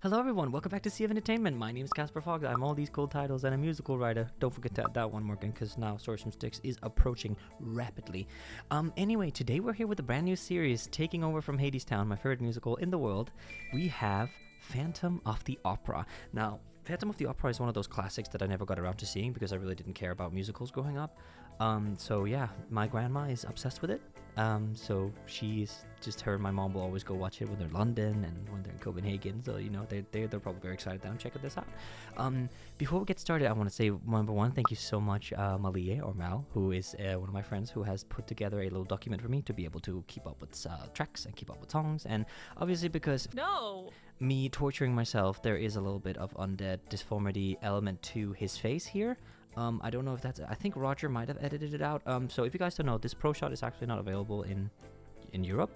Hello everyone, welcome back to Sea of Entertainment. My name is Casper Fogg. I'm all these cool titles and a musical writer. Don't forget to add that one, Morgan, because now Stories from Sticks is approaching rapidly. Anyway, today we're here with a brand new series taking over from Hadestown, my favorite musical in the world. We have Phantom of the Opera. Now, Phantom of the Opera is one of those classics that I never got around to seeing because I really didn't care about musicals growing up. So yeah, my grandma is obsessed with it. So she's just her and my mom will always go watch it when they're in London and when they're in Copenhagen. So, you know, they're probably very excited that I'm checking this out. Before we get started, I want to say, number one, thank you so much, Malie, or Mal, who is one of my friends who has put together a little document for me to be able to keep up with tracks and keep up with songs. And obviously because me torturing myself, there is a little bit of undead disformity element to his face here. I don't know if that's... I think Roger might have edited it out. So if you guys don't know, this Pro Shot is actually not available in Europe,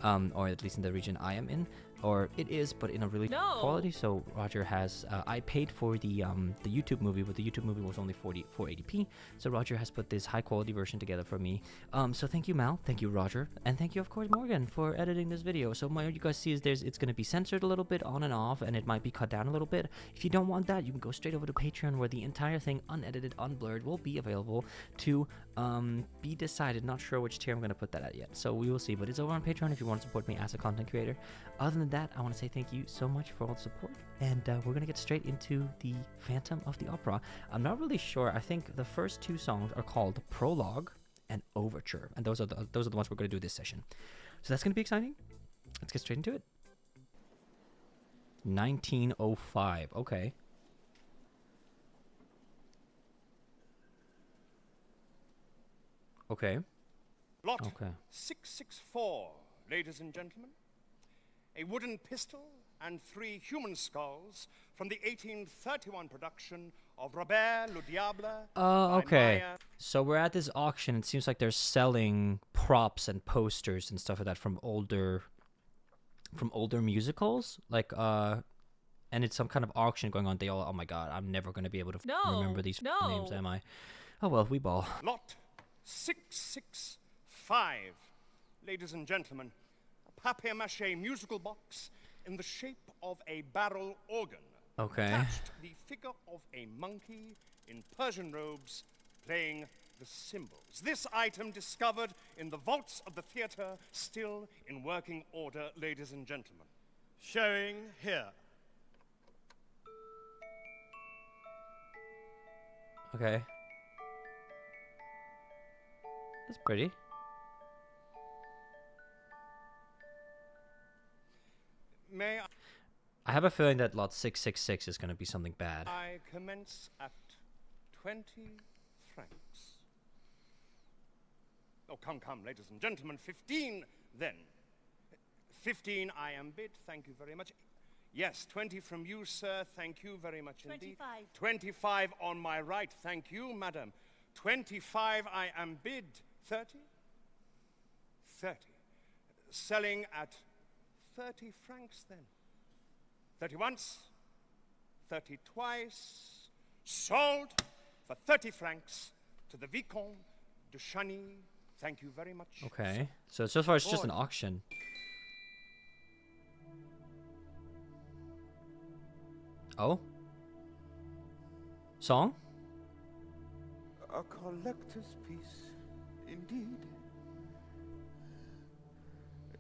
or at least in the region I am in. Or it is, but in a really quality. So Roger has... I paid for the YouTube movie, but the YouTube movie was only 480p. So Roger has put this high-quality version together for me. So thank you, Mal. Thank you, Roger. And thank you, of course, Morgan, for editing this video. So what you guys see is it's going to be censored a little bit on and off, and it might be cut down a little bit. If you don't want that, you can go straight over to Patreon, where the entire thing, unedited, unblurred, will be available to be decided. Not sure which tier I'm going to put that at yet. So we will see. But it's over on Patreon if you want to support me as a content creator. Other than that, I want to say thank you so much for all the support, and we're gonna get straight into the Phantom of the Opera. I'm not really sure. I think the first two songs are called Prologue and Overture, and those are the ones we're gonna do this session. So that's gonna be exciting. Let's get straight into it. 1905. Okay. Okay. Lot okay. 664, ladies and gentlemen. A wooden pistol and 3 human skulls from the 1831 production of Robert Le Diable. Okay. So we're at this auction. It seems like they're selling props and posters and stuff like that from older musicals. Like, and it's some kind of auction going on. They all, oh my god, I'm never going to be able to remember these names, am I? Oh well, we ball. Lot 665, ladies and gentlemen. Papier-mâché musical box in the shape of a barrel organ. Okay. Attached the figure of a monkey in Persian robes playing the cymbals. This item discovered in the vaults of the theater, still in working order, ladies and gentlemen. Showing here. Okay. That's pretty. May I have a feeling that lot 666 is going to be something bad. I commence at 20 francs. Oh, come, ladies and gentlemen, 15 then. 15 I am bid, thank you very much. Yes, 20 from you, sir, thank you very much indeed. 25 on my right, thank you, madam. 25 I am bid. 30? 30. Selling at 30 francs then. 30 once, 30 twice, sold for 30 francs to the Vicomte de Chagny. Thank you very much. Okay, so far it's just an auction. Oh? Song? A collector's piece, indeed.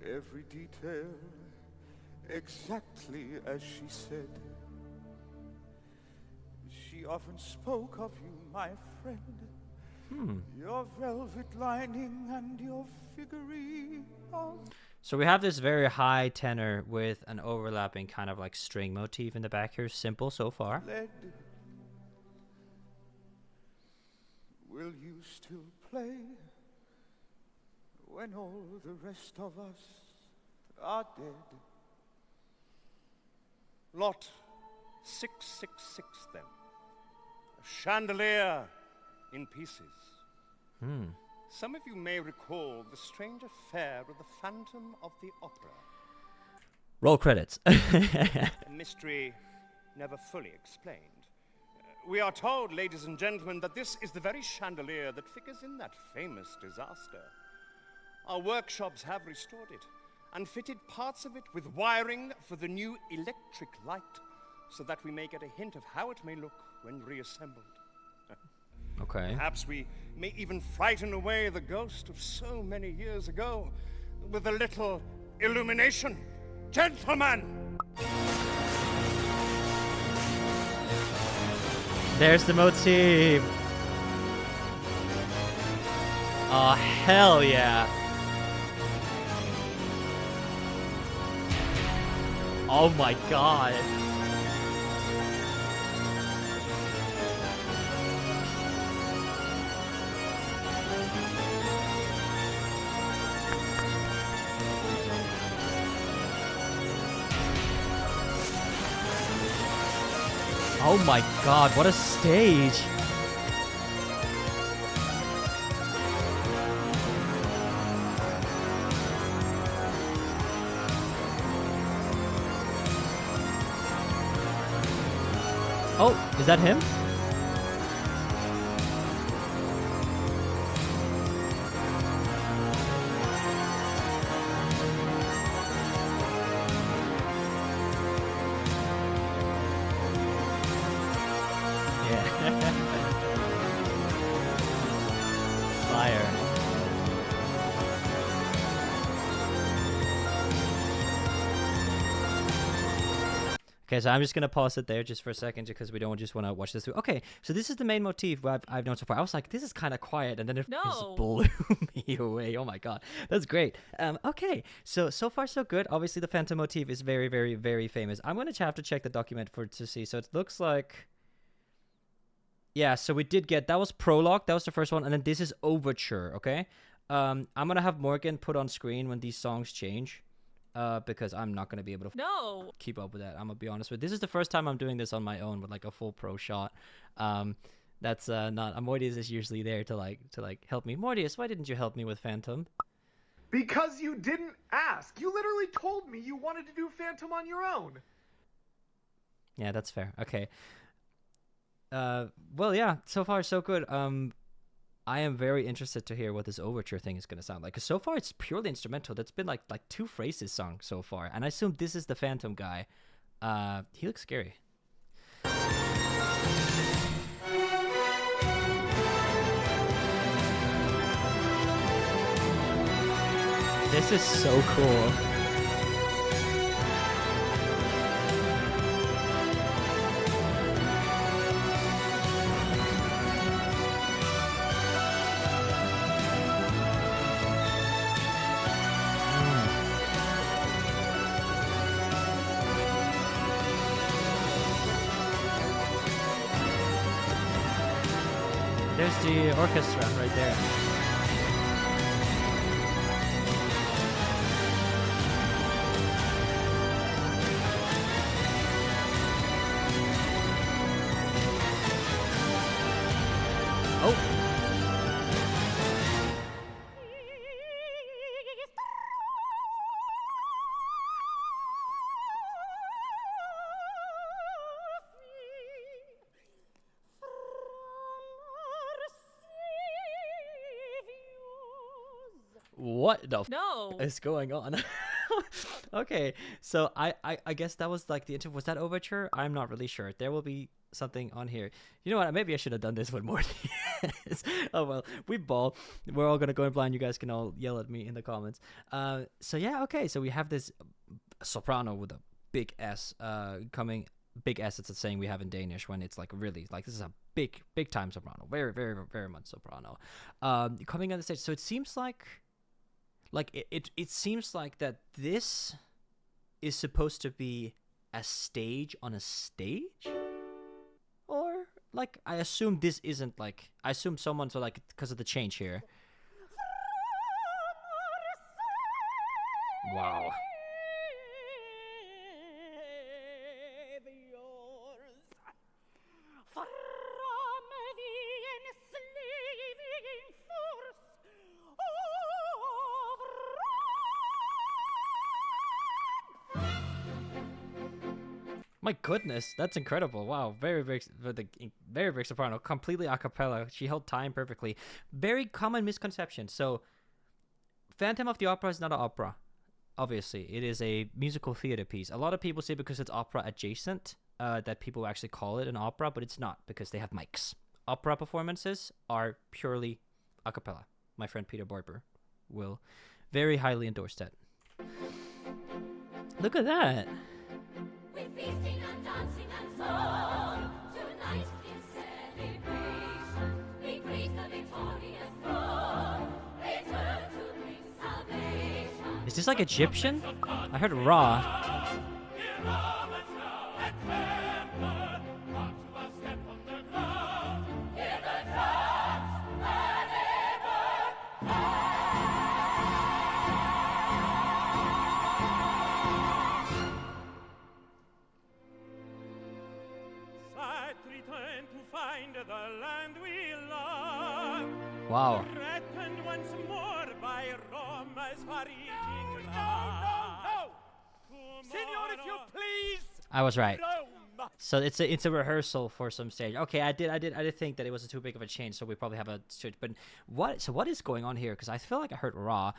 Every detail exactly as she said. She often spoke of you, my friend. Your velvet lining and your figurine. So we have this very high tenor with an overlapping kind of like string motif in the back here. Simple so far. Lead. Will you still play when all the rest of us are dead? Lot 666 then. A chandelier in pieces. Some of you may recall the strange affair of the Phantom of the Opera. Roll credits. A mystery never fully explained. We are told, ladies and gentlemen, that this is the very chandelier that figures in that famous disaster. Our workshops have restored it, and fitted parts of it with wiring for the new electric light, so that we may get a hint of how it may look when reassembled. Okay. Perhaps we may even frighten away the ghost of so many years ago with a little illumination. Gentlemen! There's the motif. Oh, hell yeah. Oh my god. Oh my god, what a stage. Oh, is that him? Yeah. Fire. Okay, so I'm just gonna pause it there just for a second because we don't just want to watch this through. Okay, so this is the main motif I've known so far. I was like, this is kind of quiet, and then it just blew me away. Oh my god, that's great. Okay, so far so good. Obviously, the Phantom motif is very, very, very famous. I'm gonna have to check the document to see. So it looks like, yeah. So we did get, that was Prologue. That was the first one, and then this is Overture. Okay. I'm gonna have Morgan put on screen when these songs change. Because I'm not gonna be able to keep up with that. I'm gonna be honest with you. This is the first time I'm doing this on my own with like a full pro shot. That's not. Mortius is usually there to help me. Mortius, why didn't you help me with Phantom? Because you didn't ask. You literally told me you wanted to do Phantom on your own. Yeah, that's fair. Okay. Well, yeah. So far, so good. I am very interested to hear what this Overture thing is going to sound like. Because so far, it's purely instrumental. That's been like 2 phrases sung so far. And I assume this is the Phantom guy. He looks scary. This is so cool. There's the orchestra right there. Oh. What the is going on? Okay, so I guess that was like the intro. Was that Overture? I'm not really sure. There will be something on here. You know what? Maybe I should have done this with Mortius. Oh well, we're all gonna go in blind. You guys can all yell at me in the comments. So yeah, okay. So we have this soprano with a big S coming. Big S, it's a saying we have in Danish when it's like really like this is a big time soprano. Very, very, very much soprano. Coming on the stage. So it seems like it seems like that this is supposed to be a stage on a stage, or like I assume this isn't like I assume someone's like because of the change here. Wow. My goodness, that's incredible. Wow, very big soprano, completely a cappella. She held time perfectly. Very common misconception. So, Phantom of the Opera is not an opera. obviously, it is a musical theater piece. A lot of people say because it's opera adjacent that people actually call it an opera, but it's not because they have mics. Opera performances are purely a cappella. My friend Peter Barber will very highly endorse that. Look at that. We're feasting and dancing and song. Tonight in celebration, we praise the victorious throne. Return to bring salvation. Is this like Egyptian? I heard Ra. The land we love. Wow. Threatened once more by Roma's far-reaching No! Signor, if you please! I was right. Rome! So it's a rehearsal for some stage. Okay, I did think that it wasn't too big of a change, so we probably have a switch. But what is going on here? Because I feel like I heard Ra.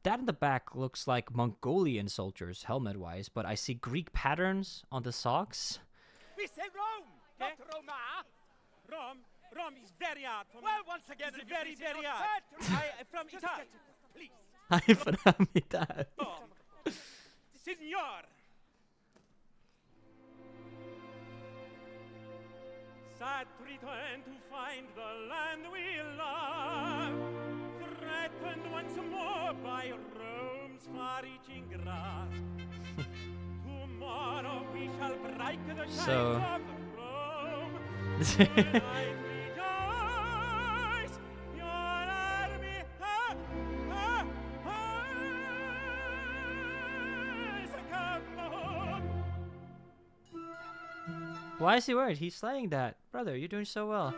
That in the back looks like Mongolian soldiers, helmet-wise, but I see Greek patterns on the socks. We say Rome, not Roma! Rome is very hard for me. Well, once again, it's if you very, please, very Signor, hard. certainly. I from Just Italy. please. Hi, Framita. Signor. Sad to return to find the land we love, threatened once more by Rome's far-reaching grasp. Tomorrow we shall break the chains of Rome. Tonight rejoice, your army has come home. Why is he worried? He's slaying that. Brother, you're doing so well.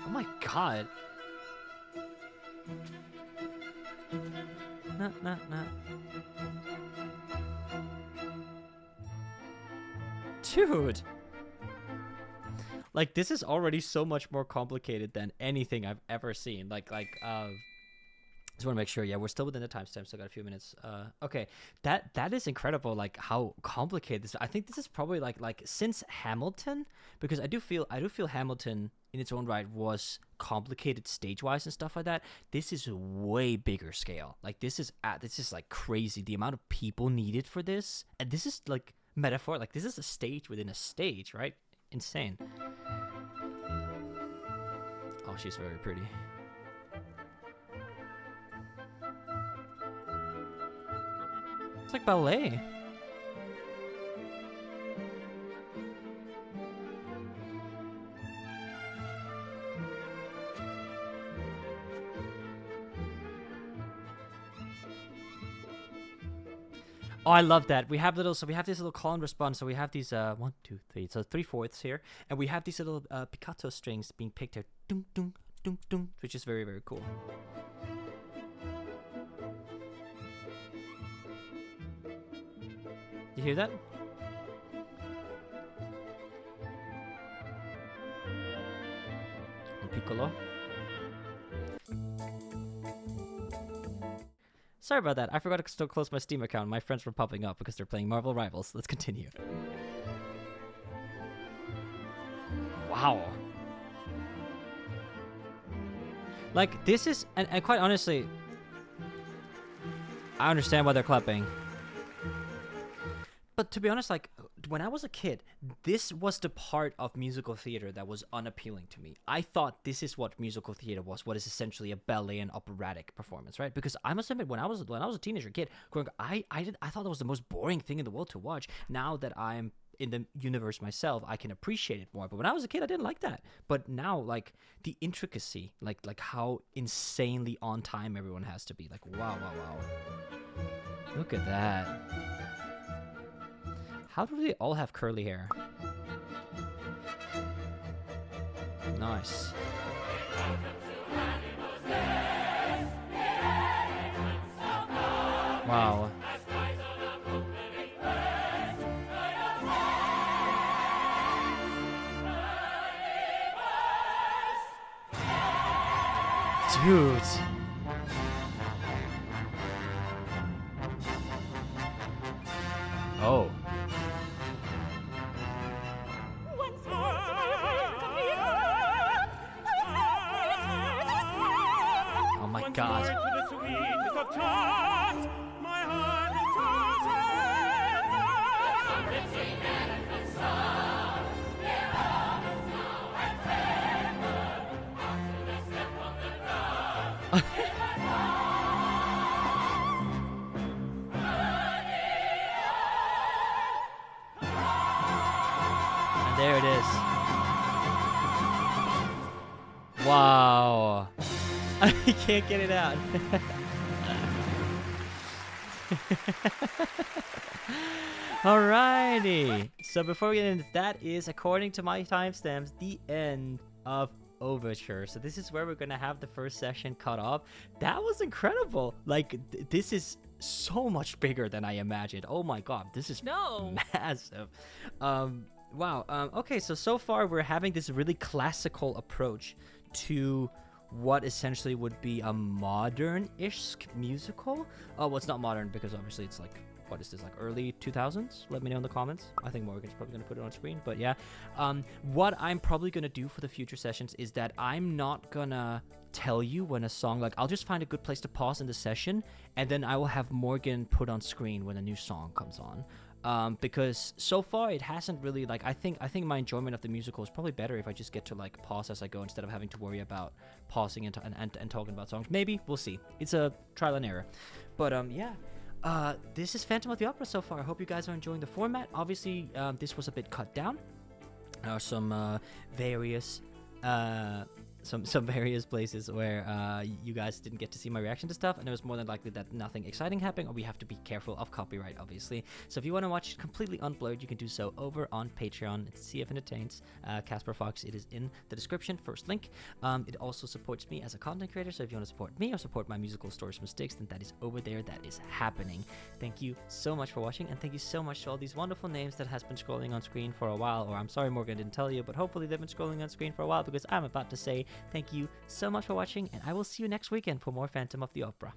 Oh my god. Nah. Dude. Like, this is already so much more complicated than anything I've ever seen. Just want to make sure. Yeah, we're still within the timestamp, so I got a few minutes. Okay, that is incredible. Like how complicated this. I think this is probably like since Hamilton, because I do feel Hamilton in its own right was complicated stage wise and stuff like that. This is way bigger scale. Like this is like crazy. The amount of people needed for this, and this is like metaphor. Like this is a stage within a stage, right? Insane. Oh, she's very pretty. It's like ballet. Oh, I love that. We have this little call and response. So we have these 1, 2, 3. So 3/4 here, and we have these little piccato strings being picked here, dung dung dung dung, which is very, very cool. You hear that? Piccolo. Sorry about that. I forgot to still close my Steam account. My friends were popping up because they're playing Marvel Rivals. Let's continue. Wow. Like, this is... And quite honestly... I understand why they're clapping. But to be honest, like, when I was a kid, this was the part of musical theater that was unappealing to me. I thought this is what musical theater was, what is essentially a ballet and operatic performance, right? Because I must admit, when I was a teenager kid, growing up, I thought that was the most boring thing in the world to watch. Now that I'm in the universe myself, I can appreciate it more. But when I was a kid, I didn't like that. But now, like, the intricacy, like how insanely on time everyone has to be. Like, wow. Look at that. How do they all have curly hair? Nice. Wow. Dude. Oh. Once more to my welcome the arms. Oh my Once God. more to the sweetest of charms, my heart is And there it is. Wow. I can't get it out. Alrighty. So before we get into that is, according to my timestamps, the end of Overture. So this is where we're gonna have the first session cut off. That was incredible. Like this is so much bigger than I imagined. Oh my God, this is massive. Wow. Okay, so far we're having this really classical approach to what essentially would be a modern-ish musical. Oh, well, it's not modern because obviously it's like, what is this, like early 2000s? Let me know in the comments. I think Morgan's probably going to put it on screen, but yeah. What I'm probably going to do for the future sessions is that I'm not going to tell you when a song, like I'll just find a good place to pause in the session, and then I will have Morgan put on screen when a new song comes on. Because so far it hasn't really, like, I think my enjoyment of the musical is probably better if I just get to like pause as I go instead of having to worry about pausing and talking about songs. Maybe, we'll see. It's a trial and error. But yeah. This is Phantom of the Opera so far. I hope you guys are enjoying the format. Obviously, this was a bit cut down. There are some various various places where you guys didn't get to see my reaction to stuff, and it was more than likely that nothing exciting happened, or we have to be careful of copyright, obviously. So if you want to watch completely unblurred, you can do so over on Patreon. It's CF Entertains, Casper Fox. It is in the description, first link. It also supports me as a content creator, so if you want to support me or support my musical stories from Sticks, then that is over there. That is happening. Thank you so much for watching, and thank you so much to all these wonderful names that has been scrolling on screen for a while, or I'm sorry Morgan didn't tell you, but hopefully they've been scrolling on screen for a while, because I'm about to say thank you so much for watching, and I will see you next weekend for more Phantom of the Opera.